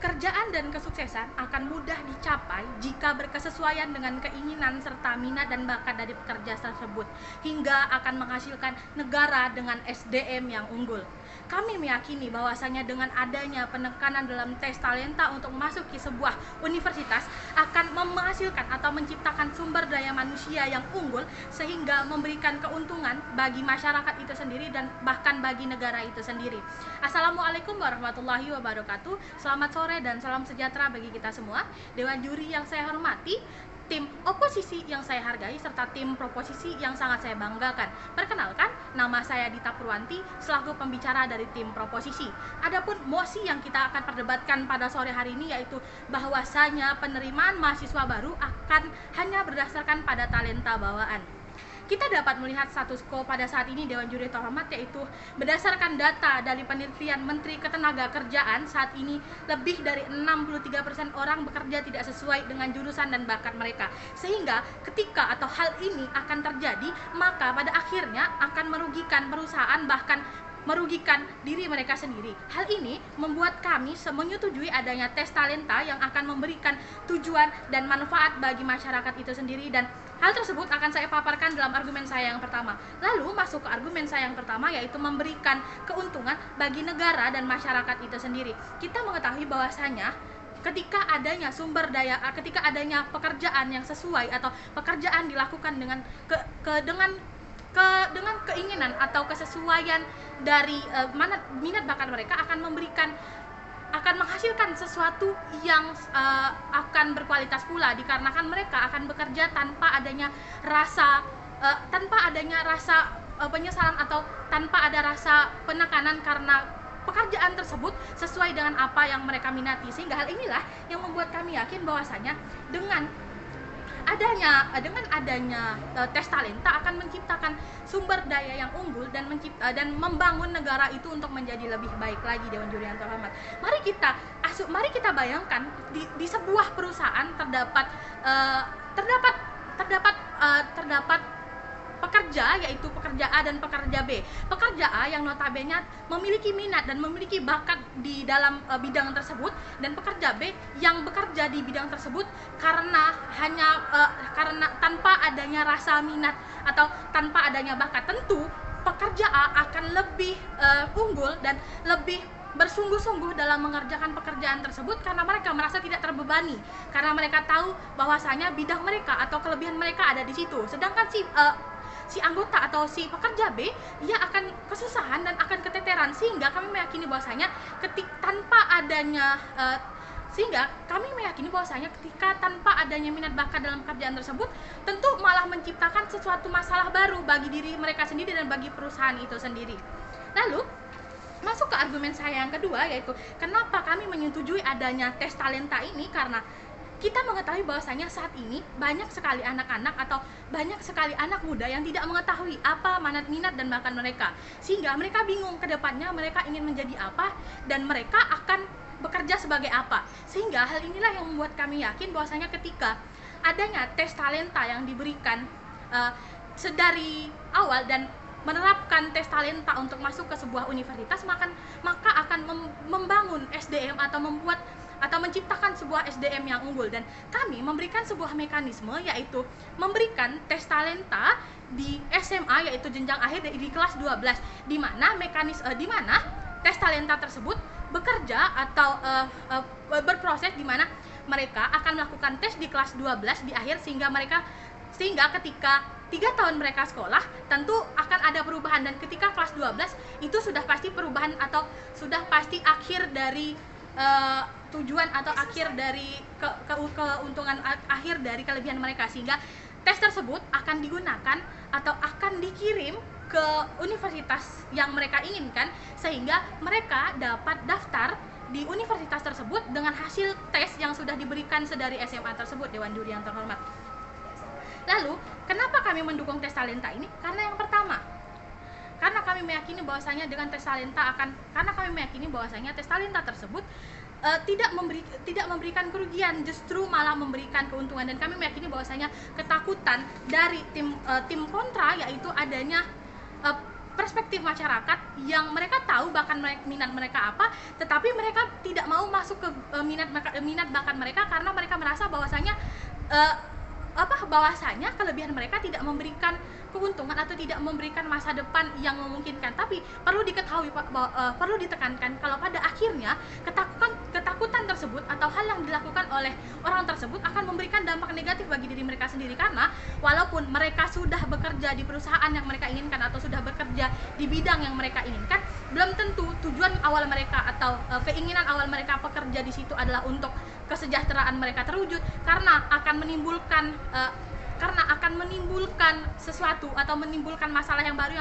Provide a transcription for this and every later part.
Pekerjaan dan kesuksesan akan mudah dicapai jika berkesesuaian dengan keinginan serta minat dan bakat dari pekerja tersebut, hingga akan menghasilkan negara dengan SDM yang unggul. Kami meyakini bahwasanya dengan adanya penekanan dalam tes talenta untuk memasuki sebuah universitas akan menghasilkan atau menciptakan sumber daya manusia yang unggul, sehingga memberikan keuntungan bagi masyarakat itu sendiri dan bahkan bagi negara itu sendiri. Assalamualaikum warahmatullahi wabarakatuh. Selamat sore dan salam sejahtera bagi kita semua. Dewan juri yang saya hormati, tim oposisi yang saya hargai, serta tim proposisi yang sangat saya banggakan. Perkenalkan, nama saya Dita Purwanti selaku pembicara dari tim proposisi. Adapun mosi yang kita akan perdebatkan pada sore hari ini yaitu bahwasanya penerimaan mahasiswa baru akan hanya berdasarkan pada talenta bawaan. Kita dapat melihat status quo pada saat ini Dewan Juri terhormat, yaitu berdasarkan data dari penelitian Menteri Ketenagakerjaan, saat ini lebih dari 63% orang bekerja tidak sesuai dengan jurusan dan bakat mereka. Sehingga ketika atau hal ini akan terjadi, maka pada akhirnya akan merugikan perusahaan, bahkan merugikan diri mereka sendiri. Hal ini membuat kami menyetujui adanya tes talenta yang akan memberikan tujuan dan manfaat bagi masyarakat itu sendiri, dan hal tersebut akan saya paparkan dalam argumen saya yang pertama. Lalu masuk ke argumen saya yang pertama, yaitu memberikan keuntungan bagi negara dan masyarakat itu sendiri. Kita mengetahui bahwasanya ketika adanya sumber daya, ketika adanya pekerjaan yang sesuai atau pekerjaan dilakukan dengan dengan keinginan atau kesesuaian dari minat bakat mereka, akan menghasilkan sesuatu yang akan berkualitas pula, dikarenakan mereka akan bekerja tanpa adanya rasa penyesalan atau tanpa ada rasa penekanan, karena pekerjaan tersebut sesuai dengan apa yang mereka minati. Sehingga hal inilah yang membuat kami yakin bahwasanya dengan adanya tes talenta akan menciptakan sumber daya yang unggul dan membangun negara itu untuk menjadi lebih baik lagi. Dewan Juri yang terhormat, mari kita bayangkan di sebuah perusahaan terdapat pekerja, yaitu pekerja A dan pekerja B. Pekerja A yang notabene memiliki minat dan memiliki bakat di dalam bidang tersebut, dan pekerja B yang bekerja di bidang tersebut karena tanpa adanya rasa minat atau tanpa adanya bakat. Tentu pekerja A akan lebih unggul dan lebih bersungguh-sungguh dalam mengerjakan pekerjaan tersebut, karena mereka merasa tidak terbebani, karena mereka tahu bahwasanya bidang mereka atau kelebihan mereka ada di situ. Sedangkan si anggota atau si pekerja B, ia akan kesusahan dan akan keteteran. Sehingga kami meyakini bahwasanya ketika tanpa adanya minat bakat dalam pekerjaan tersebut, tentu malah menciptakan sesuatu masalah baru bagi diri mereka sendiri dan bagi perusahaan itu sendiri. Lalu masuk ke argumen saya yang kedua, yaitu kenapa kami menyetujui adanya tes talenta ini, karena kita mengetahui bahwasanya saat ini banyak sekali anak-anak atau banyak sekali anak muda yang tidak mengetahui apa minat dan bakat mereka, sehingga mereka bingung ke depannya mereka ingin menjadi apa dan mereka akan bekerja sebagai apa. Sehingga hal inilah yang membuat kami yakin bahwasanya ketika adanya tes talenta yang diberikan sedari awal dan menerapkan tes talenta untuk masuk ke sebuah universitas, maka akan membangun SDM atau menciptakan sebuah SDM yang unggul. Dan kami memberikan sebuah mekanisme, yaitu memberikan tes talenta di SMA, yaitu jenjang akhir di kelas 12, di mana tes talenta tersebut bekerja atau berproses, di mana mereka akan melakukan tes di kelas 12 di akhir, sehingga ketika 3 tahun mereka sekolah tentu akan ada perubahan, dan ketika kelas 12 itu sudah pasti perubahan atau sudah pasti akhir dari tujuan atau akhir dari keuntungan akhir dari kelebihan mereka. Sehingga tes tersebut akan digunakan atau akan dikirim ke universitas yang mereka inginkan, sehingga mereka dapat daftar di universitas tersebut dengan hasil tes yang sudah diberikan sedari SMA tersebut. Dewan Juri yang terhormat, lalu kenapa kami mendukung tes talenta ini? Karena yang pertama, karena kami meyakini bahwasanya tes talenta tersebut tidak memberikan kerugian, justru malah memberikan keuntungan. Dan kami meyakini bahwasanya ketakutan dari tim kontra, yaitu adanya perspektif masyarakat yang mereka tahu bahkan minat mereka apa, tetapi mereka tidak mau masuk ke minat bakat mereka karena mereka merasa bahwasanya bahwasanya kelebihan mereka tidak memberikan keuntungan atau tidak memberikan masa depan yang memungkinkan. Tapi perlu diketahui Pak, perlu ditekankan kalau pada akhirnya ketakutan tersebut atau hal yang dilakukan oleh orang tersebut akan memberikan dampak negatif bagi diri mereka sendiri, karena walaupun mereka sudah bekerja di perusahaan yang mereka inginkan atau sudah bekerja di bidang yang mereka inginkan, belum tentu tujuan awal mereka atau keinginan awal mereka bekerja di situ adalah untuk kesejahteraan mereka terwujud, karena akan menimbulkan sesuatu atau menimbulkan masalah yang baru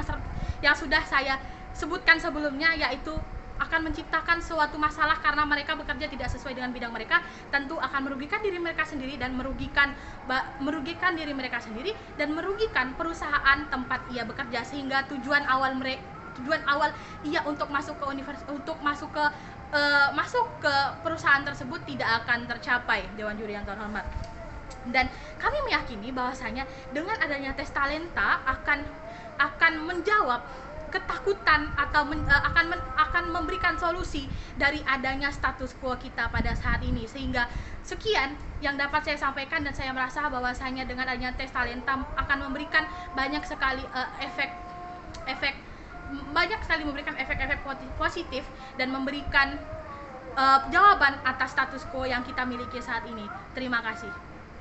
yang sudah saya sebutkan sebelumnya, yaitu akan menciptakan suatu masalah karena mereka bekerja tidak sesuai dengan bidang mereka. Tentu akan merugikan diri mereka sendiri dan merugikan diri mereka sendiri dan merugikan perusahaan tempat ia bekerja, sehingga tujuan awal ia untuk masuk ke perusahaan tersebut tidak akan tercapai. Dewan Juri yang terhormat, dan kami meyakini bahwasanya dengan adanya tes talenta akan menjawab ketakutan atau akan memberikan solusi dari adanya status quo kita pada saat ini. Sehingga sekian yang dapat saya sampaikan, dan saya merasa bahwasanya dengan adanya tes talenta akan memberikan banyak sekali efek positif dan memberikan jawaban atas status quo yang kita miliki saat ini. Terima kasih.